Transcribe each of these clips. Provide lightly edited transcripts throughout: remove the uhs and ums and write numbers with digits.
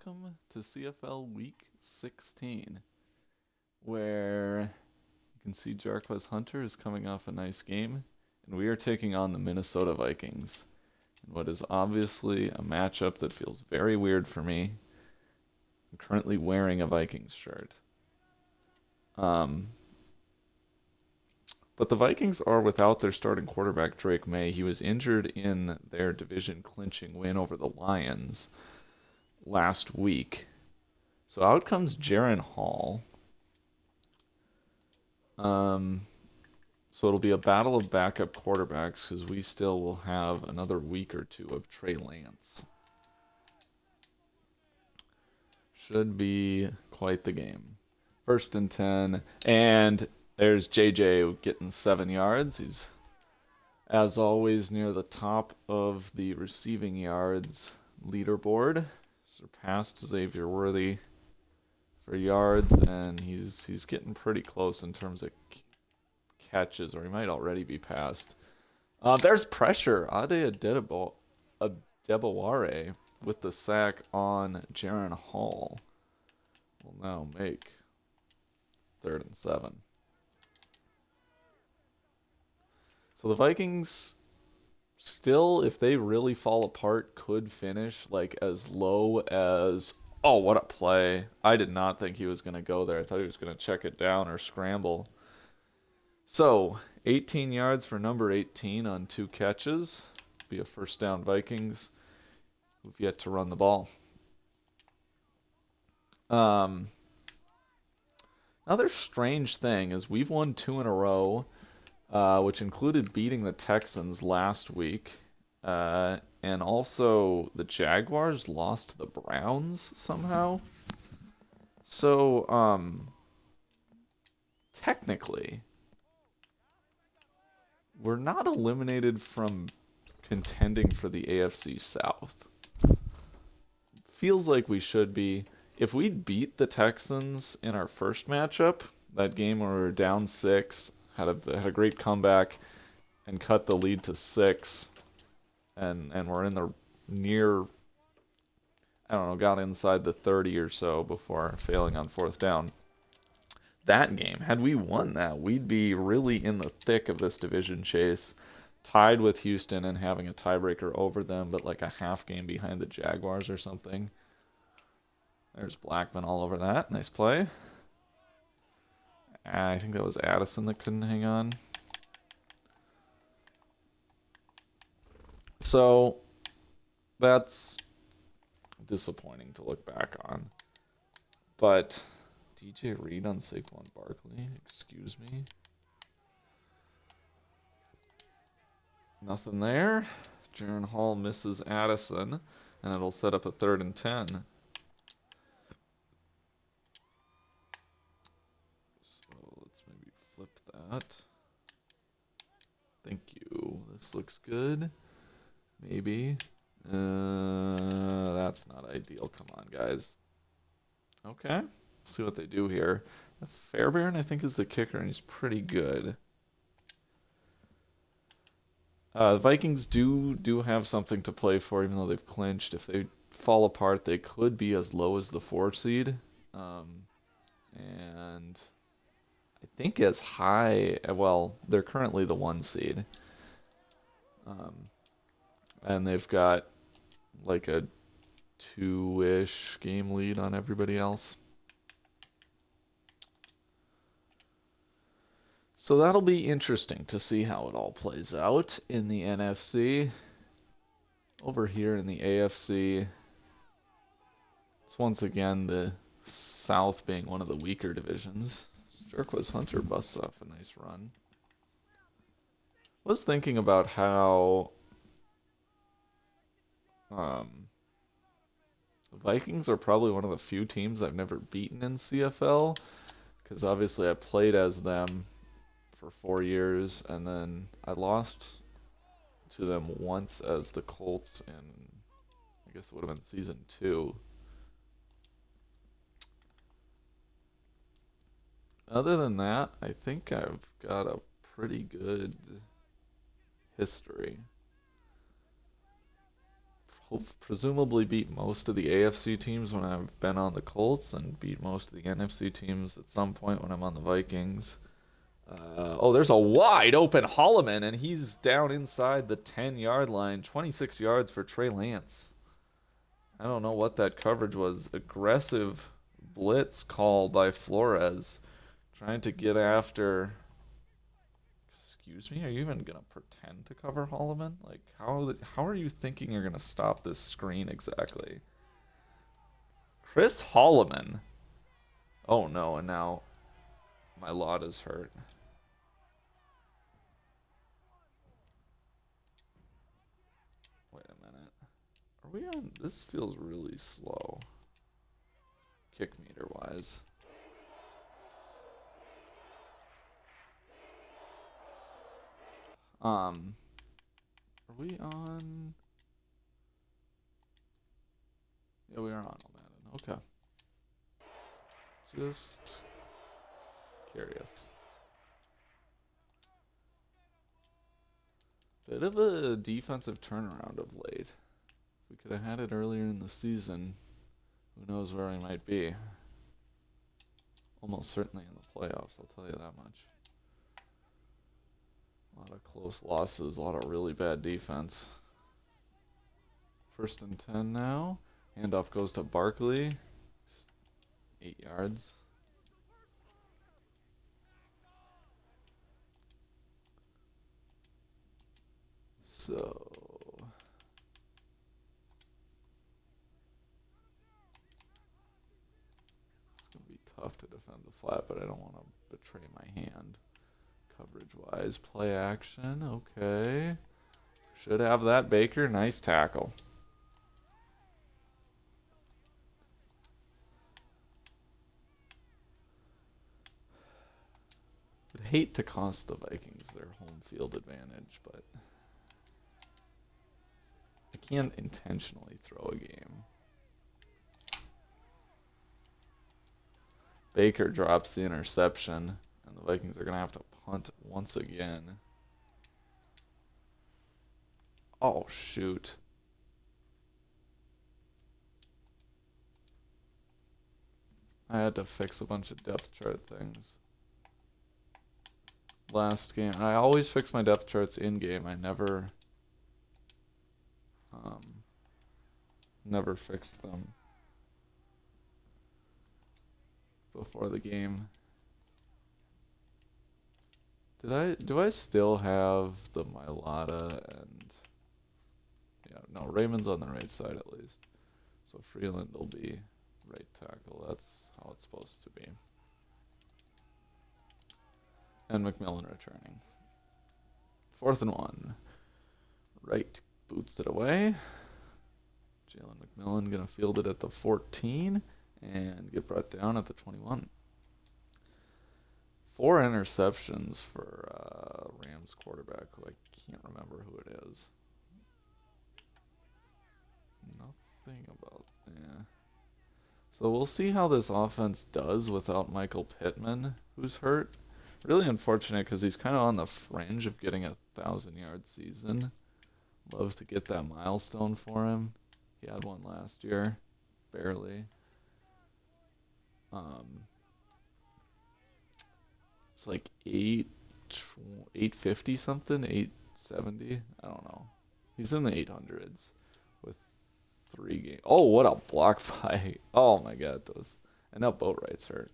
welcome to CFL Week 16, where you can see Jarquez Hunter is coming off a nice game, and we are taking on the Minnesota Vikings in what is obviously a matchup that feels very weird for me. I'm currently wearing a Vikings shirt. But the Vikings are without their starting quarterback, Drake Maye. He was injured in their division clinching win over the Lions last week. So out comes Jaren Hall. So it'll be a battle of backup quarterbacks because we still will have another week or two of Trey Lance. Should be quite the game. 1st and 10, and there's JJ getting 7 yards. He's, as always, near the top of the receiving yards leaderboard. Surpassed Xavier Worthy for yards, and he's getting pretty close in terms of catches, or he might already be passed. There's pressure. Ade Adebaware with the sack on Jaren Hall will now make 3rd and 7. So the Vikings still, if they really fall apart, could finish like as low as, oh, what a play. I did not think he was going to go there. I thought he was going to check it down or scramble. So 18 yards for number 18 on 2 catches. Be a 1st down Vikings who've yet to run the ball. Another strange thing is we've won 2 in a row, which included beating the Texans last week. And also the Jaguars lost to the Browns somehow. So, technically, we're not eliminated from contending for the AFC South. Feels like we should be. If we'd beat the Texans in our first matchup, that game where we were down 6, had a great comeback, and cut the lead to 6, and we're in the near, I don't know, got inside the 30 or so before failing on 4th down. That game, had we won that, we'd be really in the thick of this division chase, tied with Houston and having a tiebreaker over them, but like a half game behind the Jaguars or something. There's Blackman all over that. Nice play. I think that was Addison that couldn't hang on. So that's disappointing to look back on. But DJ Reed on Saquon Barkley, excuse me. Nothing there. Jaren Hall misses Addison, and it'll set up a 3rd and 10. Flip that. Thank you. This looks good. Maybe. That's not ideal. Come on, guys. Okay. Let's see what they do here. Fairbairn, I think, is the kicker, and he's pretty good. The Vikings do have something to play for, even though they've clinched. If they fall apart, they could be as low as the 4 seed. And I think as high, well, they're currently the 1 seed. And they've got like a 2-ish game lead on everybody else. So that'll be interesting to see how it all plays out in the NFC. Over here in the AFC, it's once again the South being one of the weaker divisions. Jarquez Hunter busts off a nice run. Was thinking about how the Vikings are probably one of the few teams I've never beaten in CFL, because obviously I played as them for 4 years, and then I lost to them once as the Colts in, I guess it would have been season 2. Other than that, I think I've got a pretty good history. presumably beat most of the AFC teams when I've been on the Colts, and beat most of the NFC teams at some point when I'm on the Vikings. Oh, there's a wide open Holloman, and he's down inside the 10-yard line. 26 yards for Trey Lance. I don't know what that coverage was. Aggressive blitz call by Flores, trying to get after. Excuse me, are you even gonna pretend to cover Holloman? Like, how are you thinking you're gonna stop this screen exactly? Chris Holloman. Oh no, and now my lot is hurt. Wait a minute. Are we on? This feels really slow. Kick meter wise. Are we on? Yeah, we are on Madden. Okay. Just curious. Bit of a defensive turnaround of late. If we could have had it earlier in the season, who knows where we might be. Almost certainly in the playoffs, I'll tell you that much. A lot of close losses, a lot of really bad defense. 1st and 10 now. Handoff goes to Barkley. 8 yards. So it's going to be tough to defend the flat, but I don't want to betray my hand. Coverage-wise, play action, okay. Should have that, Baker. Nice tackle. Would hate to cost the Vikings their home field advantage, but I can't intentionally throw a game. Baker drops the interception, and the Vikings are going to have to punt once again. Oh, shoot. I had to fix a bunch of depth chart things. Last game, I always fix my depth charts in game. I never fix them before the game. Do I still have the Mailata and yeah, no, Raymond's on the right side at least. So Freeland will be right tackle. That's how it's supposed to be. And McMillan returning. 4th and 1. Right, boots it away. Jalen McMillan gonna field it at the 14 and get brought down at the 21. 4 interceptions for Rams quarterback, who I can't remember who it is. Nothing about, yeah. So we'll see how this offense does without Michael Pittman, who's hurt. Really unfortunate because he's kind of on the fringe of getting a 1,000-yard season. Love to get that milestone for him. He had one last year, barely. It's like 850 something, 870. I don't know. He's in the 800s with 3 games. Oh, what a block by! Oh my God, those. And now Boatwright's hurt.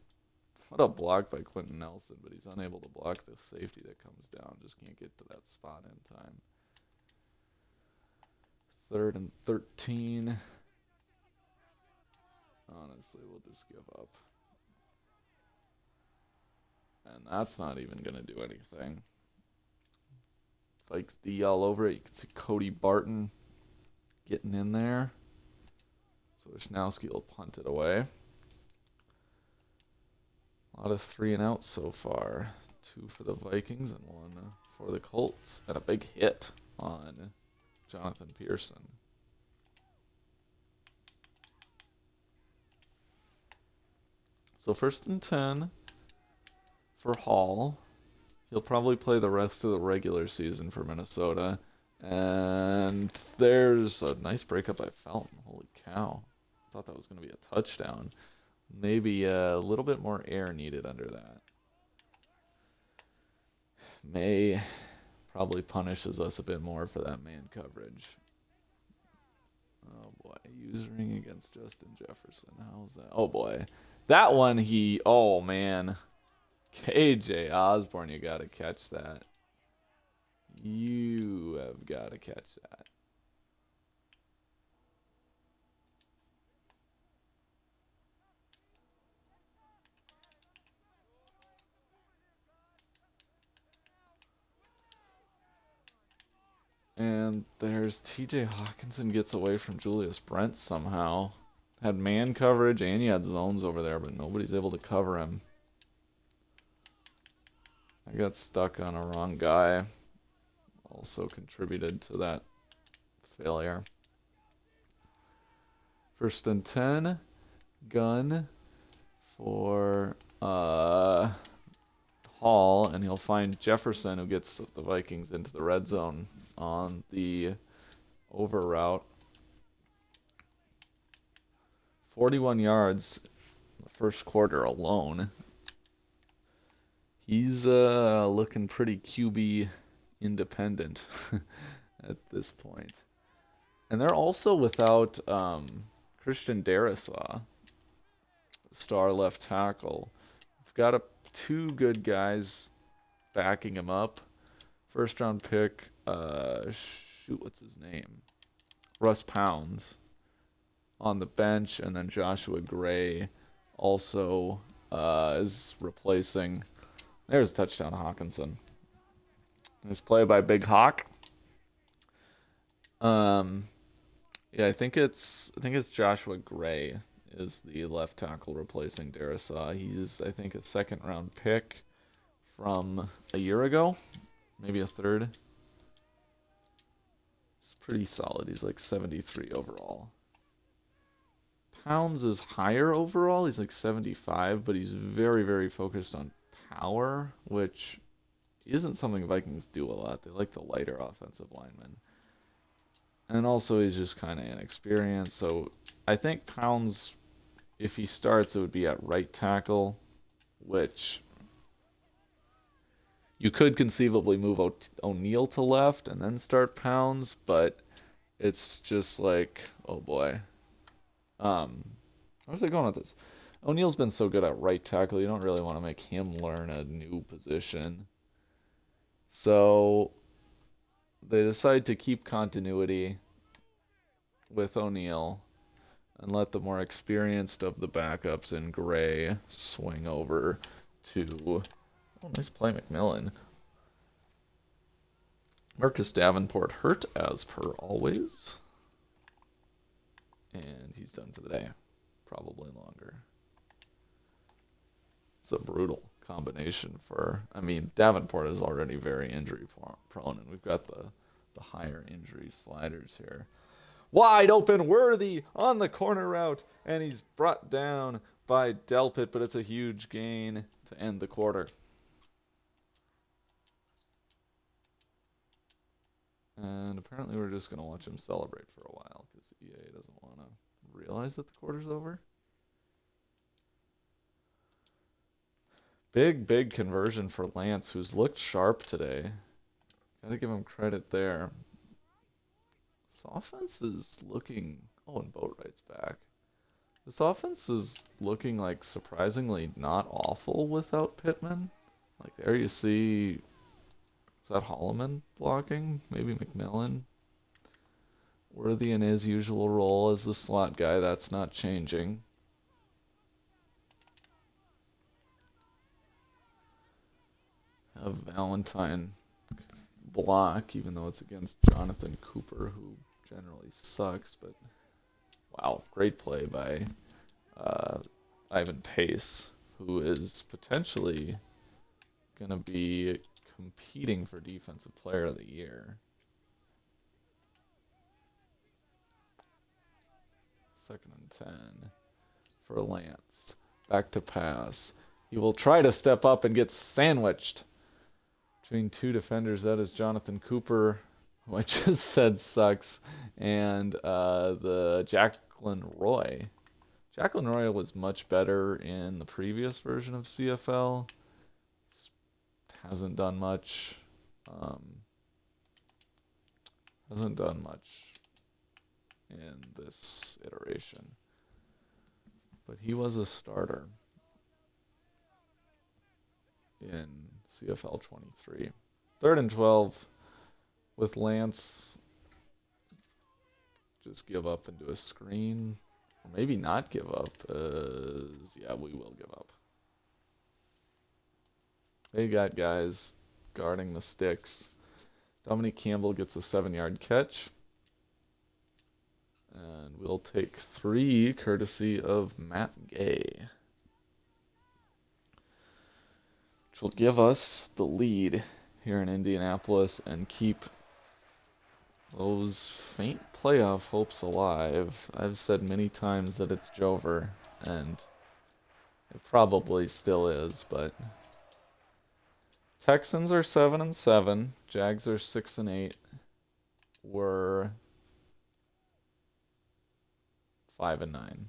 What a block by Quentin Nelson, but he's unable to block the safety that comes down. Just can't get to that spot in time. 3rd and 13. Honestly, we'll just give up. And that's not even going to do anything. Vikes D all over it. You can see Cody Barton getting in there. So Wisnowski will punt it away. A lot of 3 and outs so far. 2 for the Vikings and 1 for the Colts. And a big hit on Jonathan Pearson. So 1st and 10 for Hall. He'll probably play the rest of the regular season for Minnesota. And there's a nice breakup by Felton. Holy cow. I thought that was going to be a touchdown. Maybe a little bit more air needed under that. Maye probably punishes us a bit more for that man coverage. Oh boy, usering against Justin Jefferson. How's that? Oh boy. That one oh man. KJ Osborne, you gotta catch that. You have gotta catch that. And there's TJ Hawkinson gets away from Julius Brent somehow. Had man coverage and he had zones over there, but nobody's able to cover him. I got stuck on a wrong guy. Also contributed to that failure. 1st and 10. Gun for Hall, and he'll find Jefferson, who gets the Vikings into the red zone on the over route. 41 yards in the first quarter alone. He's looking pretty QB independent at this point. And they're also without Christian Darrisaw, star left tackle. We've got two good guys backing him up. 1st round pick, what's his name? Russ Pounds on the bench, and then Joshua Gray also is replacing. There's a touchdown to Hawkinson. Nice play by Big Hawk. Yeah, I think it's Joshua Gray is the left tackle replacing Darrisaw. He's, I think, a 2nd round pick from a year ago, maybe a 3rd. It's pretty solid. He's like 73 overall. Pounds is higher overall. He's like 75, but he's very, very focused on power, which isn't something Vikings do a lot. They like the lighter offensive linemen. And also he's just kind of inexperienced. So I think Pounds, if he starts, it would be at right tackle, which you could conceivably move O'Neal to left and then start Pounds, but it's just like, oh boy. Where's I going with this? O'Neal's been so good at right tackle, you don't really want to make him learn a new position. So they decide to keep continuity with O'Neal and let the more experienced of the backups in Gray swing over to... Oh, nice play, McMillan. Marcus Davenport hurt, as per always. And he's done for the day. Probably longer. It's a brutal combination for... I mean, Davenport is already very injury prone, and we've got the higher injury sliders here. Wide open, Worthy on the corner route, and he's brought down by Delpit, but it's a huge gain to end the quarter. And apparently we're just going to watch him celebrate for a while because EA doesn't want to realize that the quarter's over. Big conversion for Lance, who's looked sharp today. Gotta give him credit there. This offense is looking... Oh, and Boatwright's back. This offense is looking like surprisingly not awful without Pittman. Like there you see... Is that Holloman blocking? Maybe McMillan? Worthy in his usual role as the slot guy. That's not changing. Have Valentine block, even though it's against Jonathan Cooper, who generally sucks. But wow, great play by Ivan Pace, who is potentially going to be competing for Defensive Player of the Year. 2nd and 10 for Lance. Back to pass. He will try to step up and get sandwiched between two defenders. That is Jonathan Cooper who I just said sucks, and the Jacqueline Roy. Jacqueline Roy was much better in the previous version of CFL. Hasn't done much. Um, hasn't done much in this iteration. But he was a starter in CFL 23. 3rd and 12 with Lance. Just give up and do a screen. Or maybe not give up. Yeah, we will give up. They got guys guarding the sticks. Dominique Campbell gets a 7-yard catch. And we'll take 3 courtesy of Matt Gay. Which will give us the lead here in Indianapolis and keep those faint playoff hopes alive. I've said many times that it's Jover, and it probably still is, but Texans are 7-7, Jags are 6-8. We're 5-9.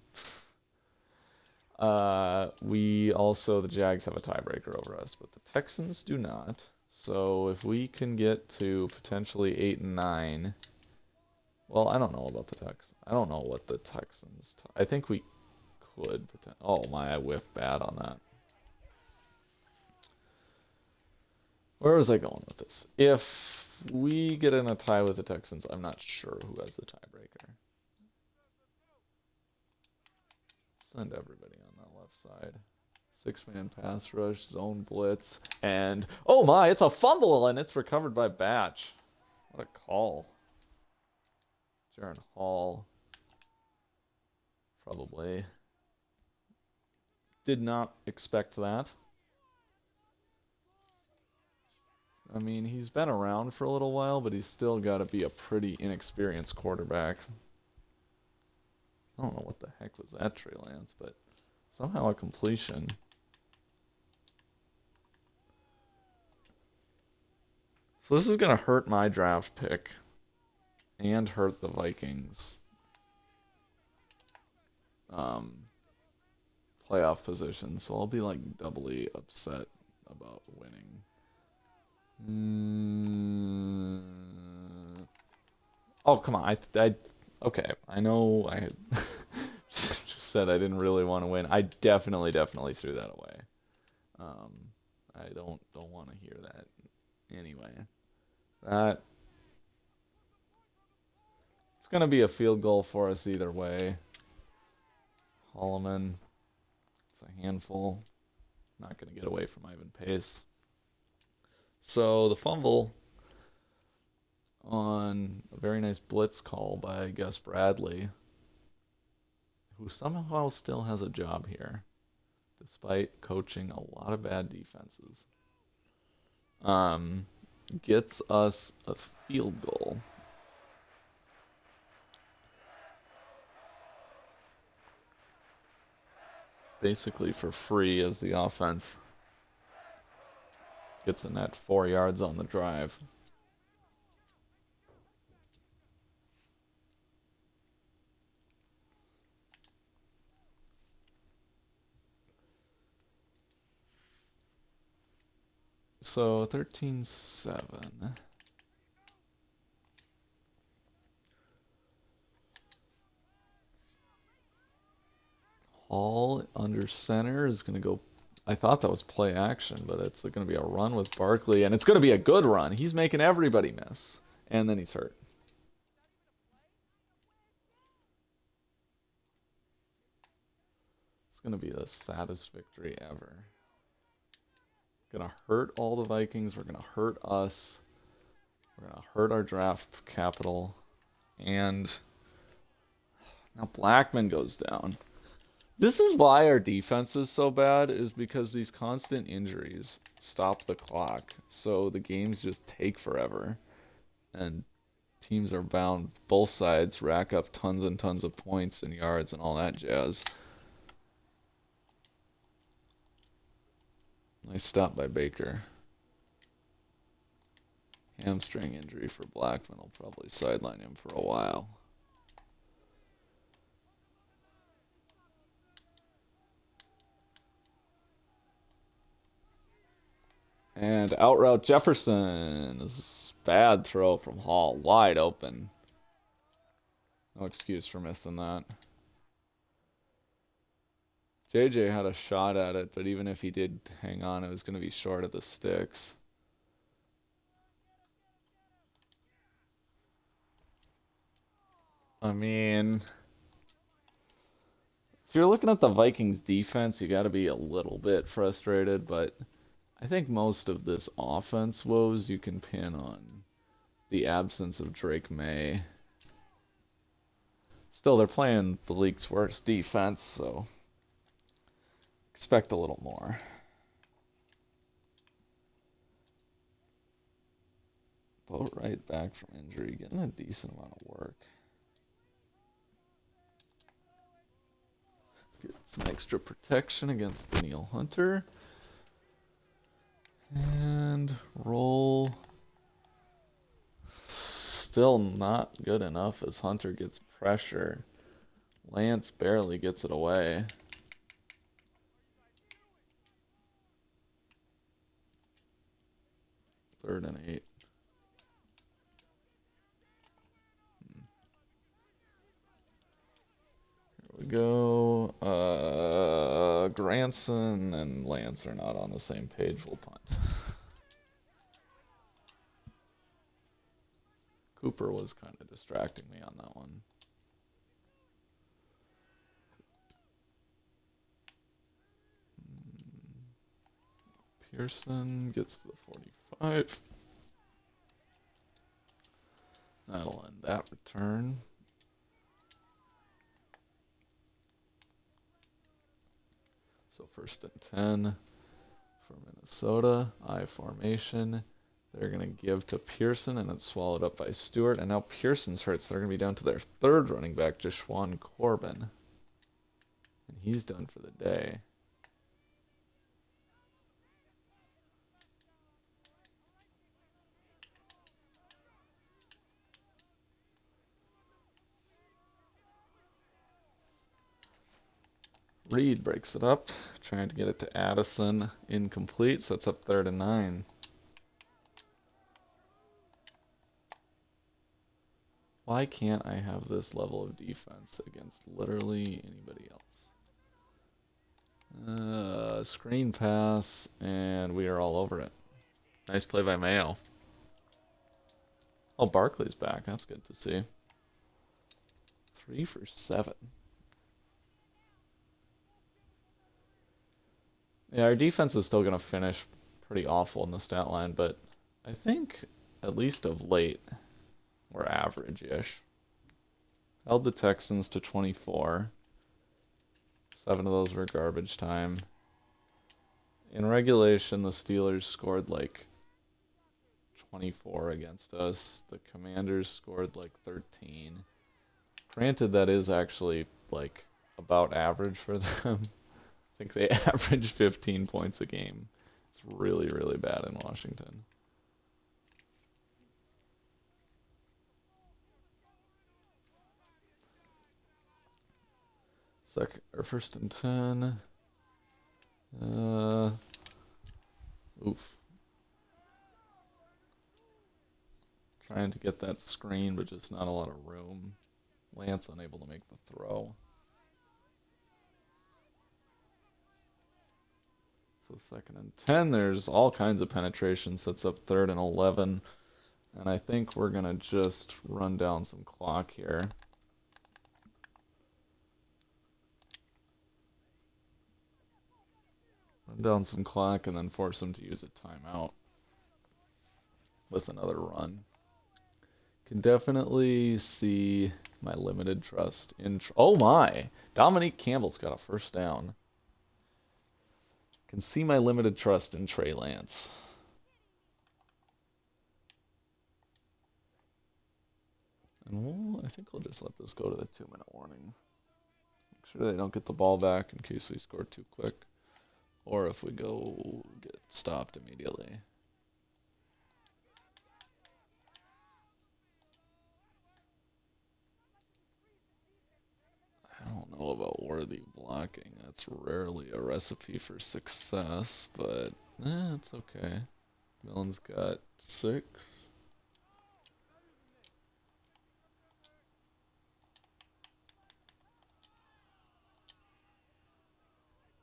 The Jags have a tiebreaker over us, but the Texans do not. So if we can get to potentially 8-9, well, I don't know about the Texans. I don't know what the Texans. I think we could. Oh my, I whiffed bad on that. Where was I going with this? If we get in a tie with the Texans, I'm not sure who has the tiebreaker. Send everybody on that left side. 6-man pass rush, zone blitz, and oh my, it's a fumble, and it's recovered by Batch. What a call. Jaron Hall probably did not expect that. I mean, he's been around for a little while, but he's still got to be a pretty inexperienced quarterback. I don't know what the heck was that, Trey Lance, but somehow a completion. So this is going to hurt my draft pick and hurt the Vikings playoff position. So I'll be like doubly upset about winning. Oh, come on. Okay. I know I just said I didn't really want to win. I definitely threw that away. I don't want to hear that. Anyway, it's going to be a field goal for us either way. Holloman, it's a handful. Not going to get away from Ivan Pace. So the fumble on a very nice blitz call by Gus Bradley, who somehow still has a job here, despite coaching a lot of bad defenses. Gets us a field goal. Basically for free as the offense gets a net 4 yards on the drive. So 13-7. Hall under center is going to go. I thought that was play action, but it's going to be a run with Barkley, and it's going to be a good run. He's making everybody miss, and then he's hurt. It's going to be the saddest victory ever. Going to hurt all the Vikings. We're going to hurt us. We're going to hurt our draft capital. And now Blackman goes down. This is why our defense is so bad, is because these constant injuries stop the clock. So the games just take forever. And teams are bound, both sides rack up tons and tons of points and yards and all that jazz. Nice stop by Baker. Hamstring injury for Blackman will probably sideline him for a while. And out route Jefferson. This is a bad throw from Hall. Wide open. No excuse for missing that. JJ had a shot at it, but even if he did hang on, it was going to be short of the sticks. I mean, if you're looking at the Vikings defense, you got to be a little bit frustrated, but I think most of this offense woes you can pin on the absence of Drake Maye. Still, they're playing the league's worst defense, so expect a little more. Boatwright back from injury, getting a decent amount of work. Get some extra protection against Danielle Hunter. And roll. Still not good enough as Hunter gets pressure. Lance barely gets it away. Third and 8. Here we go. Granson and Lance are not on the same page. We'll punt. Cooper was kind of distracting me on that one. Pearson gets to the 45. That'll end that return. So 1st and 10 for Minnesota. I formation. They're going to give to Pearson, and it's swallowed up by Stewart. And now Pearson's hurt, so they're going to be down to their 3rd running back, Jashwan Corbin. And he's done for the day. Reed breaks it up, trying to get it to Addison. Incomplete, so it's up 3rd and 9. Why can't I have this level of defense against literally anybody else? Screen pass, and we are all over it. Nice play by Mayo. Oh, Barkley's back. That's good to see. 3 for 7. Yeah, our defense is still going to finish pretty awful in the stat line, but I think, at least of late, we're average-ish. Held the Texans to 24. 7 of those were garbage time. In regulation, the Steelers scored like 24 against us. The Commanders scored like 13. Granted, that is actually like about average for them. I think they average 15 points a game. It's really, really bad in Washington. Second or 1st and 10. Oof. Trying to get that screen, but just not a lot of room. Lance unable to make the throw. So 2nd and 10, there's all kinds of penetration, sets up 3rd and 11. And I think we're going to just run down some clock here. Run down some clock and then force them to use a timeout with another run. Can definitely see my limited trust in... Oh my! Dominique Campbell's got a 1st down. Can see my limited trust in Trey Lance. And I think we'll just let this go to the 2-minute warning. Make sure they don't get the ball back in case we score too quick. Or if we go get stopped immediately. don't know about worthy blocking. That's rarely a recipe for success, but it's okay. Millen's got 6.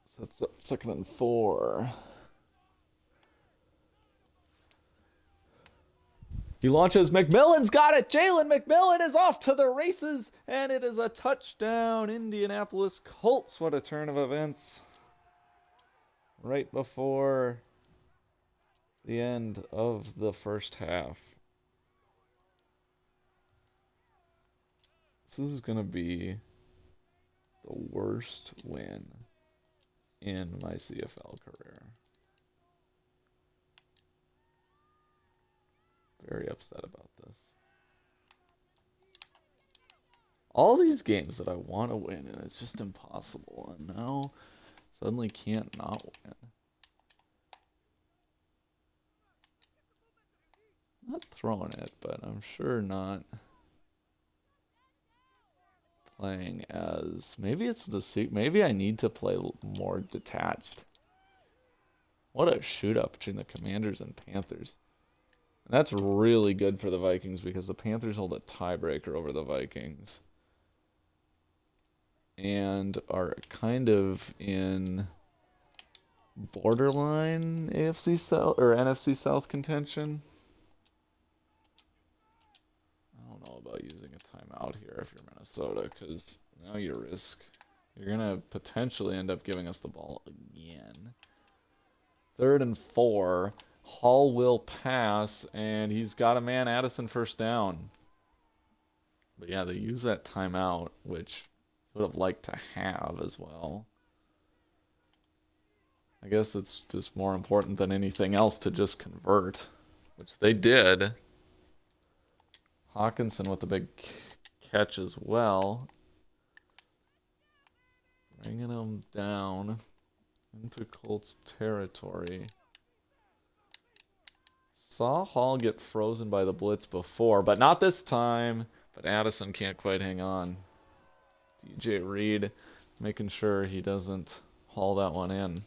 So that's up 2nd and 4. He launches. McMillan's got it. Jalen McMillan is off to the races, and it is a touchdown. Indianapolis Colts. What a turn of events. Right before the end of the first half. This is going to be the worst win in my CFL career. Very upset about this. All these games that I want to win, and it's just impossible. And now, suddenly can't not win. Not throwing it, but I'm sure not playing as... Maybe it's the... Maybe I need to play more detached. What a shoot-up between the Commanders and Panthers. And that's really good for the Vikings because the Panthers hold a tiebreaker over the Vikings. And are kind of in borderline AFC South or NFC South contention. I don't know about using a timeout here if you're Minnesota, because now you risk. You're going to potentially end up giving us the ball again. 3rd and 4. Hall will pass, and he's got a man. Addison first down. But yeah, they use that timeout, which I would have liked to have as well. I guess it's just more important than anything else to just convert, which they did. Hawkinson with the big catch as well. Bringing him down into Colts territory. Saw Hall get frozen by the blitz before, but not this time. But Addison can't quite hang on. DJ Reed making sure he doesn't haul that one in.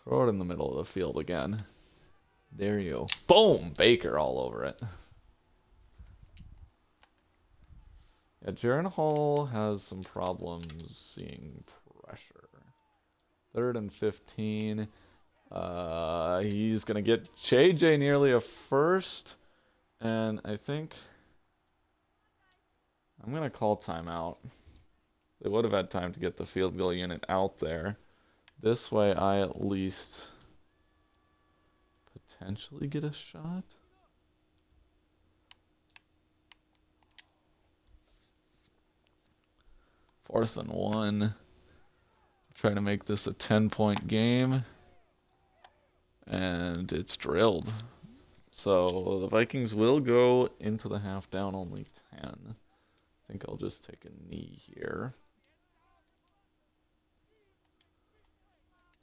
Throw it in the middle of the field again. There you go. Boom! Baker all over it. Yeah, Jaron Hall has some problems seeing pressure. 3rd and 15. He's going to get JJ nearly a first. And I think I'm going to call timeout. They would have had time to get the field goal unit out there. This way I at least potentially get a shot. Fourth and 1. Trying to make this a 10-point game. And it's drilled. So the Vikings will go into the half down only 10. I think I'll just take a knee here.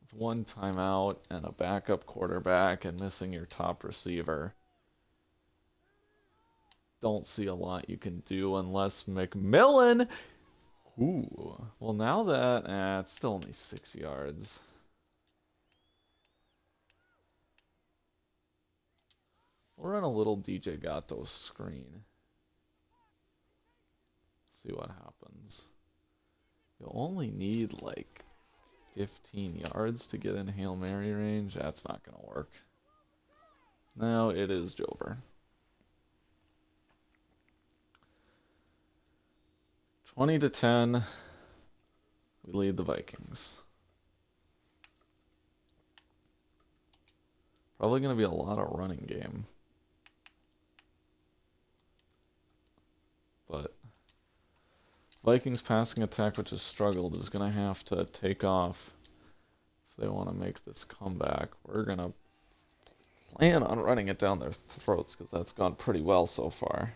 With one timeout and a backup quarterback and missing your top receiver. Don't see a lot you can do unless McMillan... Ooh. Well, now that... it's still only 6 yards. We'll run a little DJ Gatto screen. See what happens. You'll only need like 15 yards to get in Hail Mary range. That's not going to work. No, it is Jover. 20-10. We lead the Vikings. Probably going to be a lot of running game. But Vikings passing attack, which has struggled, is going to have to take off if they want to make this comeback. We're going to plan on running it down their throats because that's gone pretty well so far.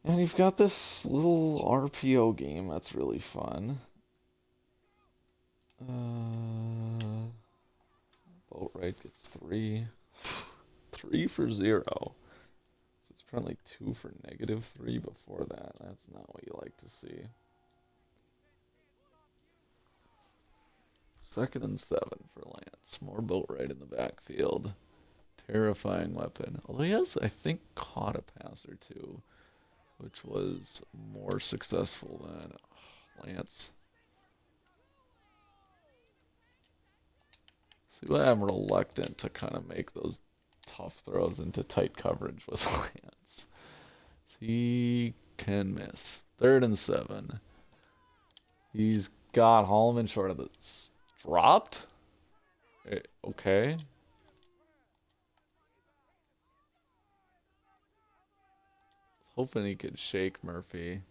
And you've got this little RPO game that's really fun. Boatwright gets 3. 3 for 0. Apparently 2 for -3 before that. That's not what you like to see. 2nd and 7 for Lance. More Boatwright in the backfield. Terrifying weapon. Although he has, I think, caught a pass or two, which was more successful than Lance. See why I'm reluctant to kind of make those tough throws into tight coverage with Lance. He can miss. 3rd and 7. He's got Holloman short of the dropped. Okay. Hoping he could shake Murphy.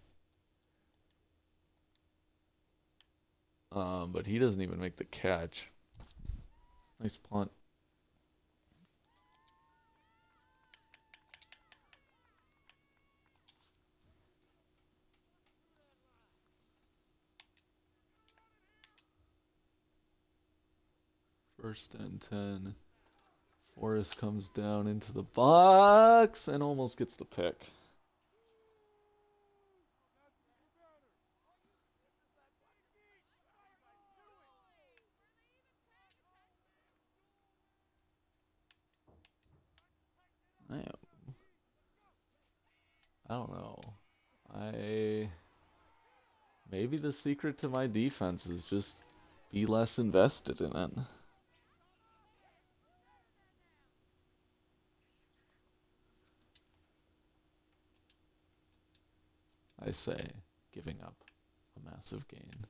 But he doesn't even make the catch. Nice punt. First and 10. Forrest comes down into the box and almost gets the pick. I don't know. Maybe the secret to my defense is just be less invested in it. I say, giving up a massive gain.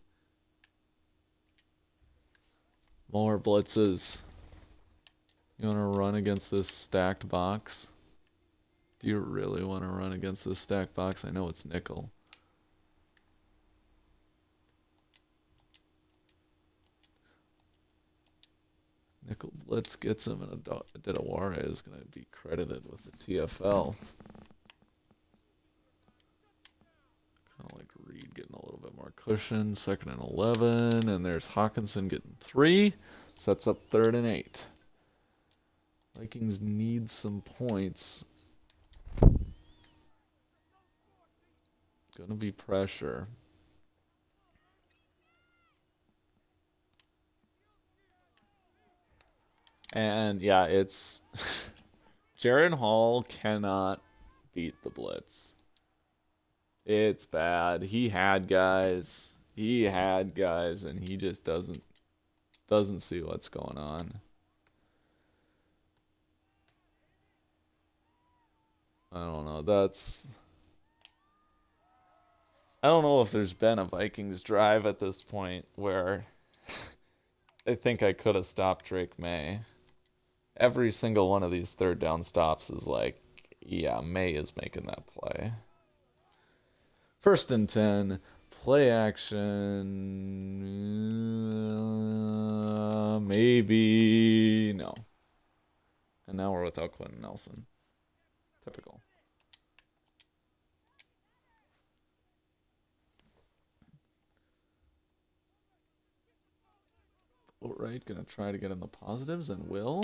More blitzes. You want to run against this stacked box? Do you really want to run against this stacked box? I know it's nickel. Nickel blitz gets him, and Adedaware is going to be credited with the TFL. Kind of like Reed getting a little bit more cushion. 2nd and 11, and there's Hawkinson getting 3. Sets up 3rd and 8. Vikings need some points. Gonna be pressure. And yeah, it's Jaren Hall cannot beat the blitz. It's bad. He had guys, and he just doesn't see what's going on. I don't know. I don't know if there's been a Vikings drive at this point where I think I could have stopped Drake Maye. Every single one of these 3rd down stops is like, yeah, Maye is making that play. 1st and 10, play action. Maybe no. And now we're without Quentin Nelson. Typical. Right, gonna try to get in the positives and will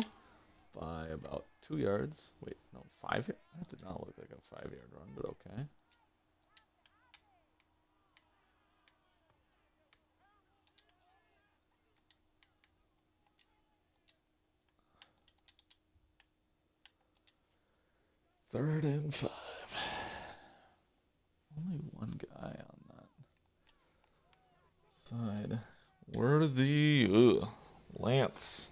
by about 2 yards. Wait, no, 5 yards? That did not look like a 5-yard run, but okay. Third and 5. Only one guy on that side. Worthy. Lance.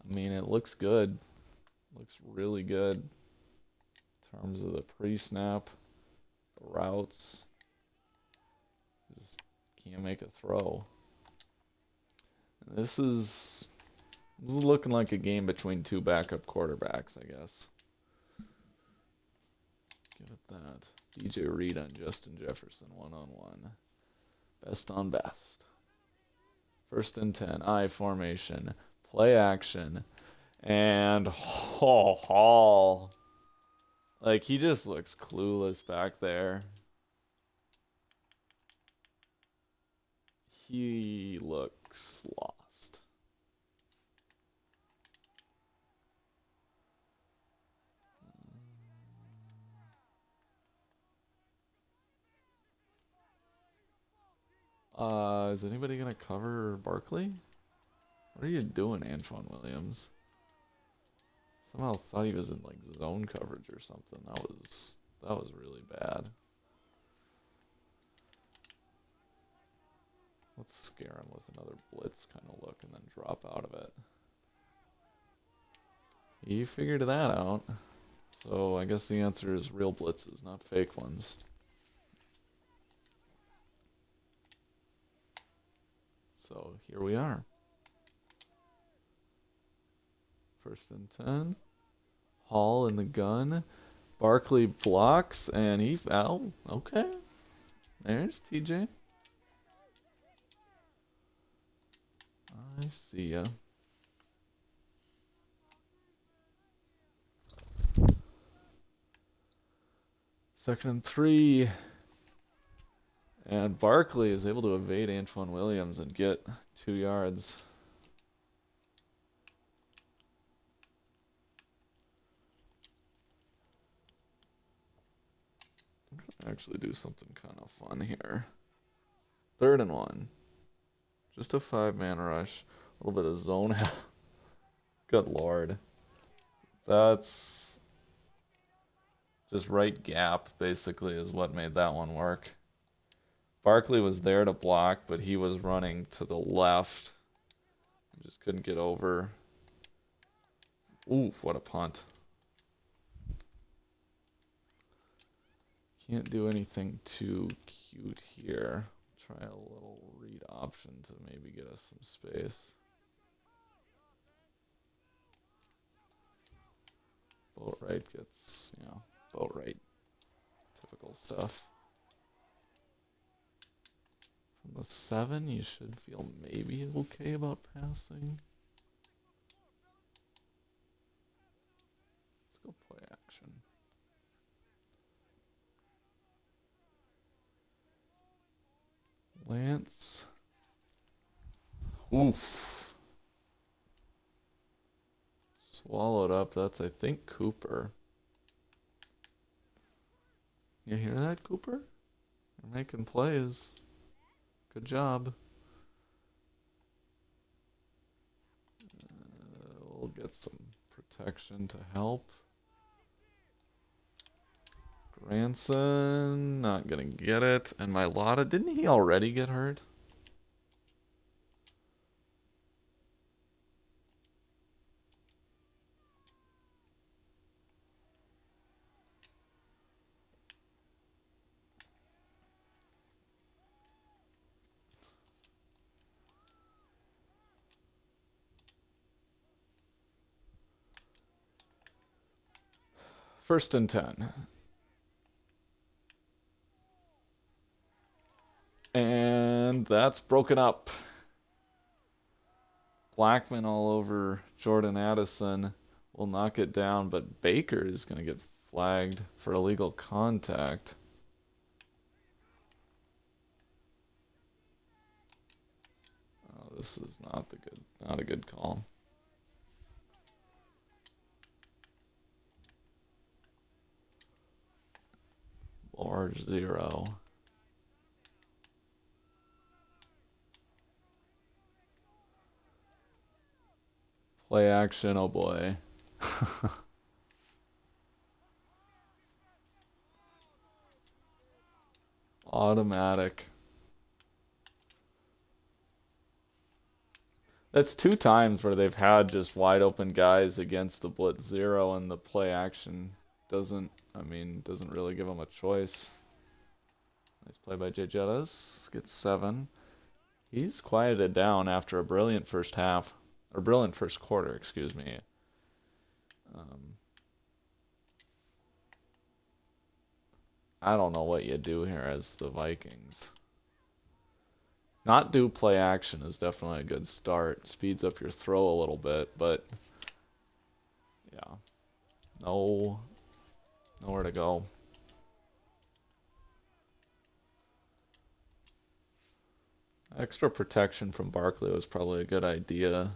I mean, it looks good. Looks really good in terms of the pre-snap, the routes. Just can't make a throw. This is looking like a game between 2 backup quarterbacks, I guess. Give it that. DJ Reed on Justin Jefferson, 1-on-1. Best on best. 1st and 10, I formation, play action, and Hall. Like, he just looks clueless back there. He looks lost. Is anybody gonna cover Barkley? What are you doing, Antoine Williams? Somehow thought he was in like zone coverage or something. That was really bad. Let's scare him with another blitz kind of look and then drop out of it. He figured that out. So I guess the answer is real blitzes, not fake ones. So here we are. 1st and 10. Hall in the gun. Barkley blocks and he fell. Okay. There's TJ. I see ya. Second and 3. And Barkley is able to evade Antoine Williams and get 2 yards. I'm gonna actually do something kind of fun here. 3rd and 1. Just a 5-man rush. A little bit of zone. Good lord. That's just right gap, basically, is what made that one work. Barkley was there to block, but he was running to the left. Just couldn't get over. Oof, what a punt. Can't do anything too cute here. Try a little read option to maybe get us some space. Boat right gets, boat right. Typical stuff. From the 7, you should feel maybe okay about passing. Let's go play action. Lance. Oof. Swallowed up. That's, I think, Cooper. You hear that, Cooper? You're making plays. Good job. We'll get some protection to help. Granson, not gonna get it. And Mailata, didn't he already get hurt? First and 10. And that's broken up. Blackman all over Jordan Addison will knock it down, but Baker is going to get flagged for illegal contact. Oh, this is not a good call. Large 0. Play action, oh boy. Automatic. That's 2 times where they've had just wide open guys against the blitz 0 and the play action doesn't really give them a choice. Nice play by Jay Jettas. Gets 7. He's quieted down after a brilliant first half. Or brilliant first quarter, excuse me. I don't know what you do here as the Vikings. Not do play action is definitely a good start. Speeds up your throw a little bit, but yeah. Nowhere to go. Extra protection from Barkley was probably a good idea.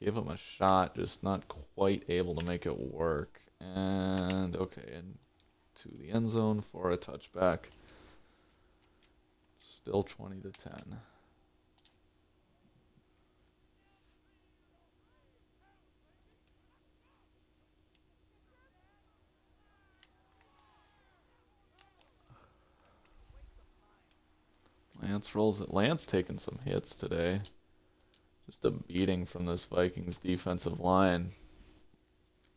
Gave him a shot, just not quite able to make it work. And okay, into the end zone for a touchback. Just Still 20-10. Lance rolls it. Lance taking some hits today. Just a beating from this Vikings defensive line.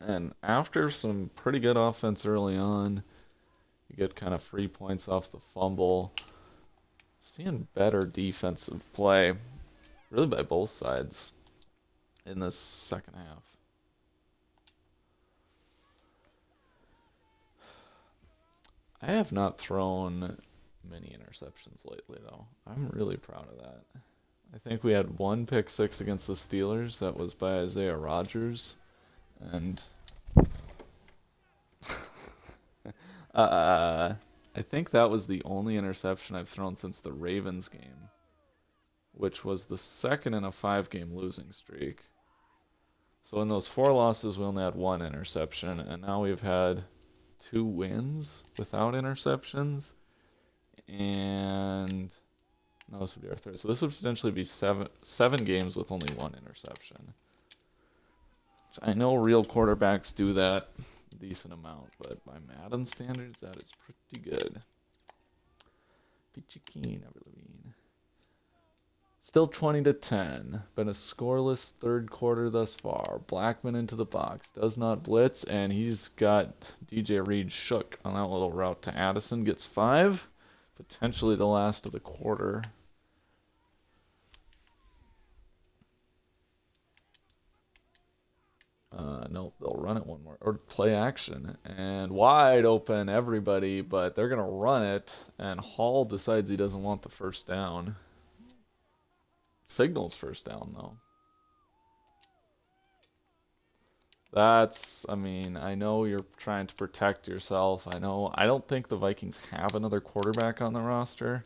And after some pretty good offense early on, you get kind of free points off the fumble. Seeing better defensive play, really by both sides in this second half. I have not thrown many interceptions lately, though. I'm really proud of that. I think we had one pick six against the Steelers. That was by Isaiah Rodgers. And I think that was the only interception I've thrown since the Ravens game, which was the second in a 5-game losing streak. So in those 4 losses, we only had 1 interception, and now we've had 2 wins without interceptions. And no, this would be our third. So this would potentially be seven games with only 1 interception. Which I know real quarterbacks do that a decent amount, but by Madden standards, that is pretty good. Peachy Keen, Everlevine. Still 20-10. Been a scoreless third quarter thus far. Blackman into the box. Does not blitz, and he's got DJ Reed shook on that little route to Addison. Gets 5. Potentially the last of the quarter. Nope, they'll run it one more. Or play action. And wide open, everybody, but they're going to run it. And Hall decides he doesn't want the first down. Signals first down, though. I know you're trying to protect yourself. I don't think the Vikings have another quarterback on the roster,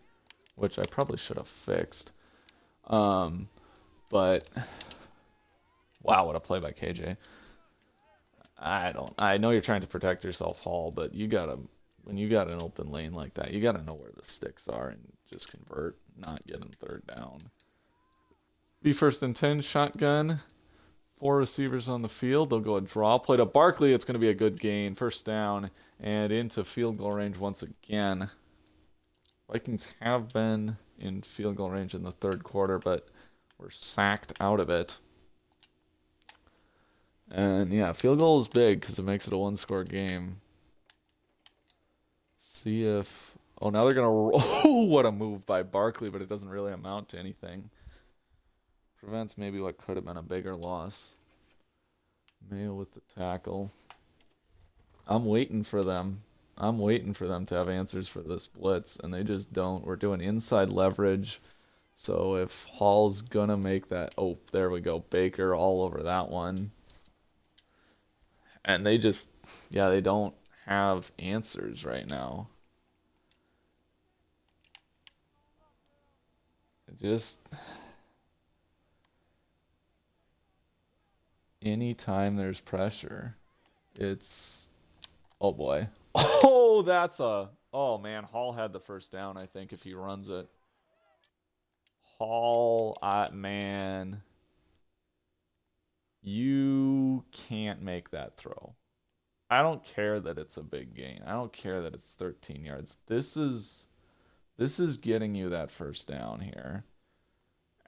which I probably should have fixed. But wow, what a play by KJ. I know you're trying to protect yourself, Hall, but when you got an open lane like that, you gotta know where the sticks are and just convert, not get in third down. Be first and 10, shotgun. 4 receivers on the field. They'll go a draw play to Barkley. It's going to be a good gain. First down and into field goal range once again. Vikings have been in field goal range in the third quarter, but were sacked out of it. And yeah, field goal is big because it makes it a 1-score game. See if... Oh, now they're going to roll. Oh, what a move by Barkley, but it doesn't really amount to anything. Prevents maybe what could have been a bigger loss. Maye with the tackle. I'm waiting for them to have answers for this blitz, and they just don't. We're doing inside leverage. So if Hall's gonna make that, oh, there we go, Baker all over that one. And they don't have answers right now. Anytime there's pressure, it's... Oh, boy. Oh, man, Hall had the first down, I think, if he runs it. Hall, man. You can't make that throw. I don't care that it's a big gain. I don't care that it's 13 yards. This is getting you that first down here.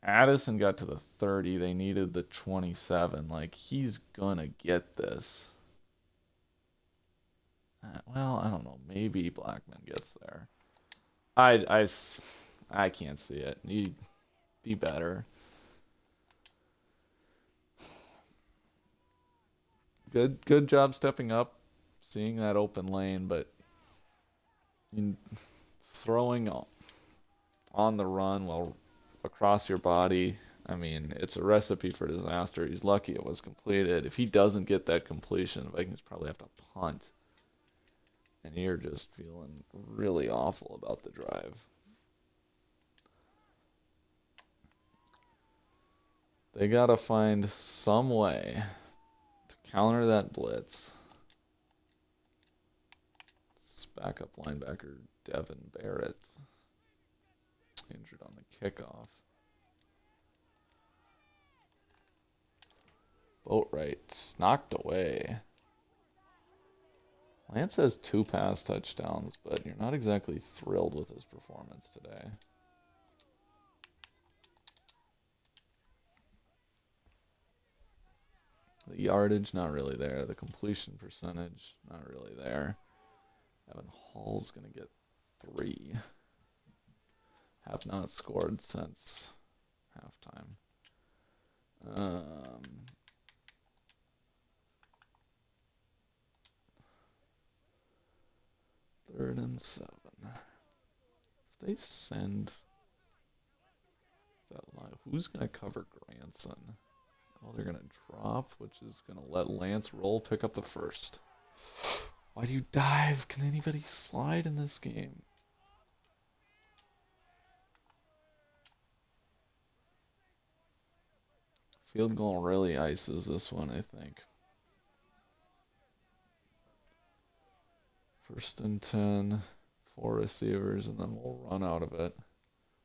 Addison got to the 30. They needed the 27. Like, he's gonna get this. Well, I don't know. Maybe Blackman gets there. I can't see it. He'd be better. Good job stepping up, seeing that open lane, but throwing on the run while across your body, it's a recipe for disaster. He's lucky it was completed. If he doesn't get that completion, the Vikings probably have to punt. And you're just feeling really awful about the drive. They got to find some way to counter that blitz. It's backup linebacker Devin Barrett. injured on the kickoff. Boatwright knocked away. Lance has 2 pass touchdowns, but you're not exactly thrilled with his performance today. The yardage, not really there. The completion percentage, not really there. Evan Hall's going to get 3. Have not scored since halftime. 3rd and 7. If they send that line, who's going to cover Granson? Oh, they're going to drop, which is going to let Lance roll, pick up the first. Why do you dive? Can anybody slide in this game? Field goal really ices this one, I think. 1st and 10, 4 receivers, and then we'll run out of it.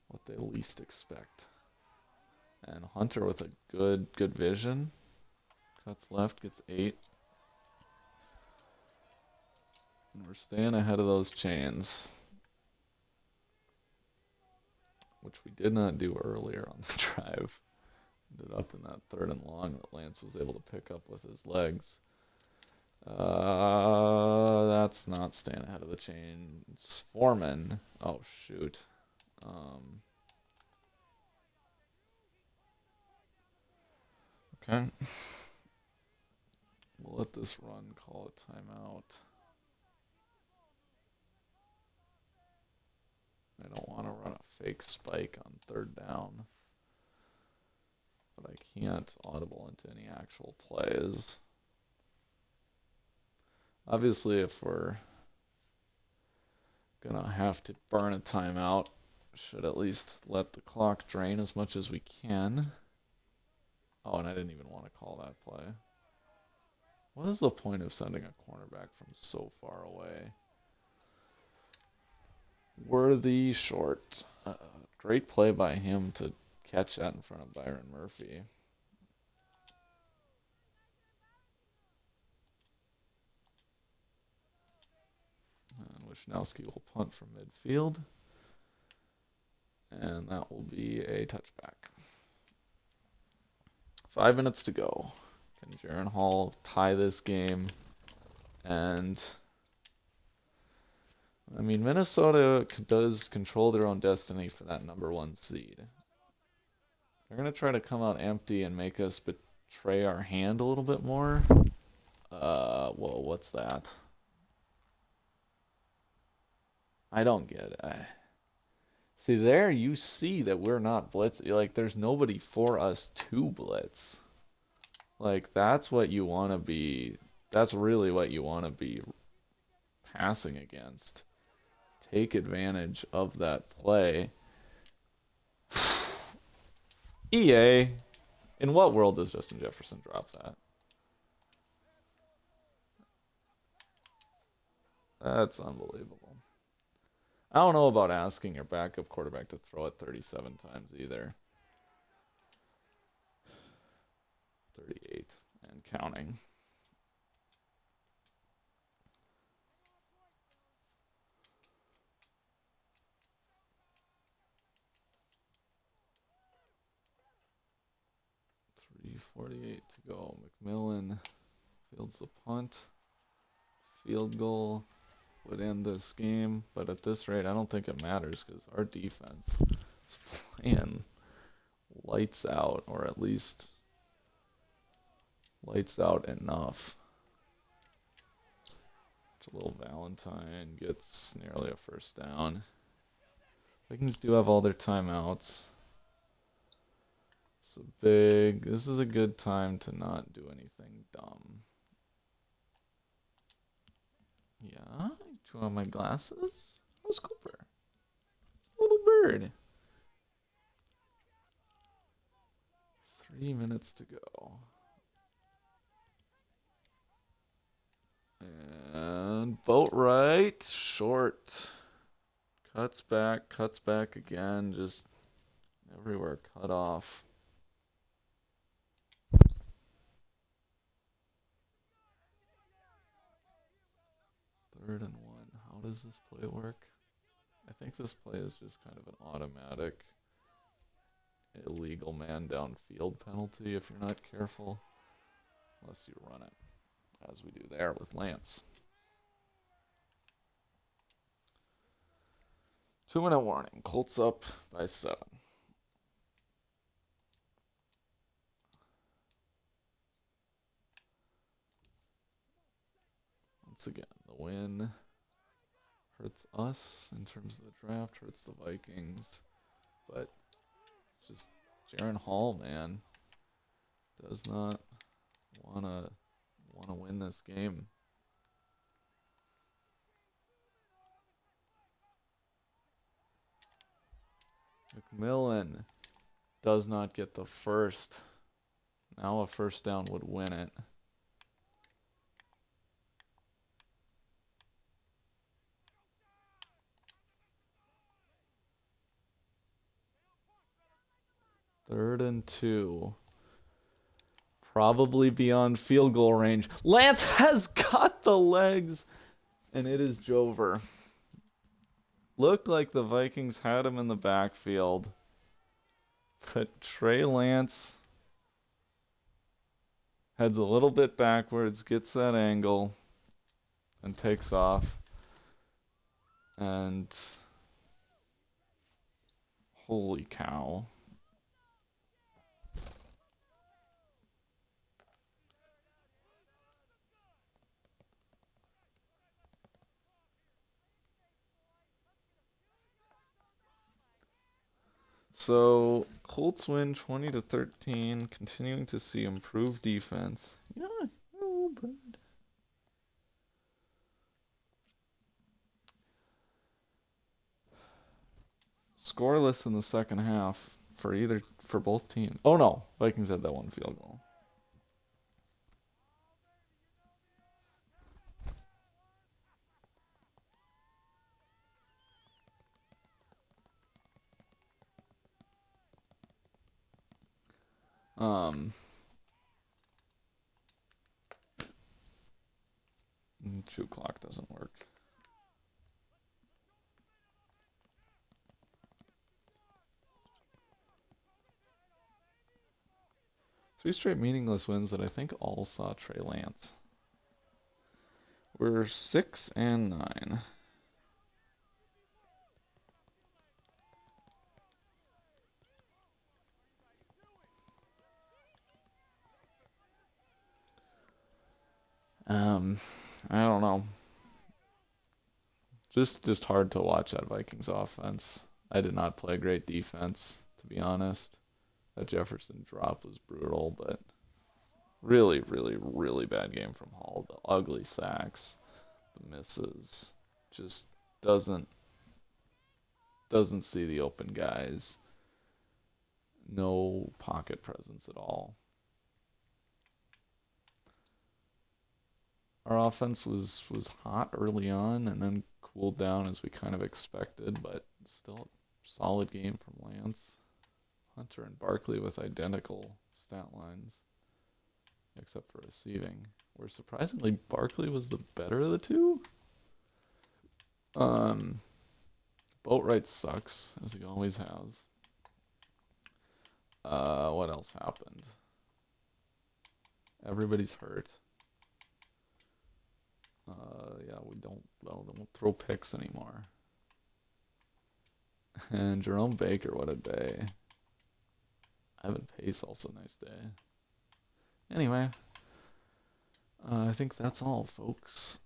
What they least expect. And Hunter with a good vision. Cuts left, gets 8. And we're staying ahead of those chains, which we did not do earlier on the drive. Ended up in that 3rd and long that Lance was able to pick up with his legs. That's not staying ahead of the chains. Foreman. Oh, shoot. Okay. We'll let this run, call a timeout. I don't want to run a fake spike on 3rd down. But I can't audible into any actual plays. Obviously, if we're going to have to burn a timeout, should at least let the clock drain as much as we can. Oh, and I didn't even want to call that play. What is the point of sending a cornerback from so far away? Worthy short. Great play by him to catch that in front of Byron Murphy. And Wishnowski will punt from midfield. And that will be a touchback. 5 minutes to go. Can Jaron Hall tie this game? And I mean, Minnesota does control their own destiny for that number 1 seed. They're going to try to come out empty and make us betray our hand a little bit more. Whoa, what's that? I don't get it. See, there you see that we're not blitzing. Like, there's nobody for us to blitz. Like, that's what you want to be. That's really what you want to be passing against. Take advantage of that play. EA, in what world does Justin Jefferson drop that? That's unbelievable. I don't know about asking your backup quarterback to throw it 37 times either. 38 and counting. .348 to go. McMillan fields the punt. Field goal would end this game, but at this rate, I don't think it matters because our defense is playing lights out, or at least lights out enough. Little Valentine gets nearly a 1st down. Vikings do have all their timeouts. This is a good time to not do anything dumb. Yeah, two on my glasses. How's Cooper? It's a little bird. 3 minutes to go. And Boatwright, short. cuts back again, just everywhere cut off. Third and 1. How does this play work? I think this play is just kind of an automatic illegal man downfield penalty if you're not careful. Unless you run it, as we do there with Lance. 2-minute warning. Colts up by 7. Once again, the win hurts us in terms of the draft, hurts the Vikings. But it's just Jaron Hall, man, does not wanna win this game. McMillan does not get the first. Now a first down would win it. Third and 2. Probably beyond field goal range. Lance has got the legs, and it is Jover. Looked like the Vikings had him in the backfield, but Trey Lance heads a little bit backwards, gets that angle, and takes off. And holy cow. So Colts win 20-13, continuing to see improved defense. Yeah, oh, bird. Scoreless in the second half for both teams. Oh no, Vikings had that one field goal. Two o'clock doesn't work. Three straight meaningless wins that I think all saw Trey Lance. We're 6 and 9. I don't know. Just hard to watch that Vikings offense. I did not play great defense, to be honest. That Jefferson drop was brutal, but really, really, really bad game from Hall. The ugly sacks, the misses, just doesn't see the open guys. No pocket presence at all. Our offense was hot early on and then cooled down as we kind of expected, but still a solid game from Lance. Hunter and Barkley with identical stat lines, except for receiving, where surprisingly Barkley was the better of the two. Boatwright sucks, as he always has. What else happened? Everybody's hurt. Yeah, we don't throw picks anymore. And Jerome Baker, what a day. Evan Pace, also nice day. Anyway, I think that's all, folks.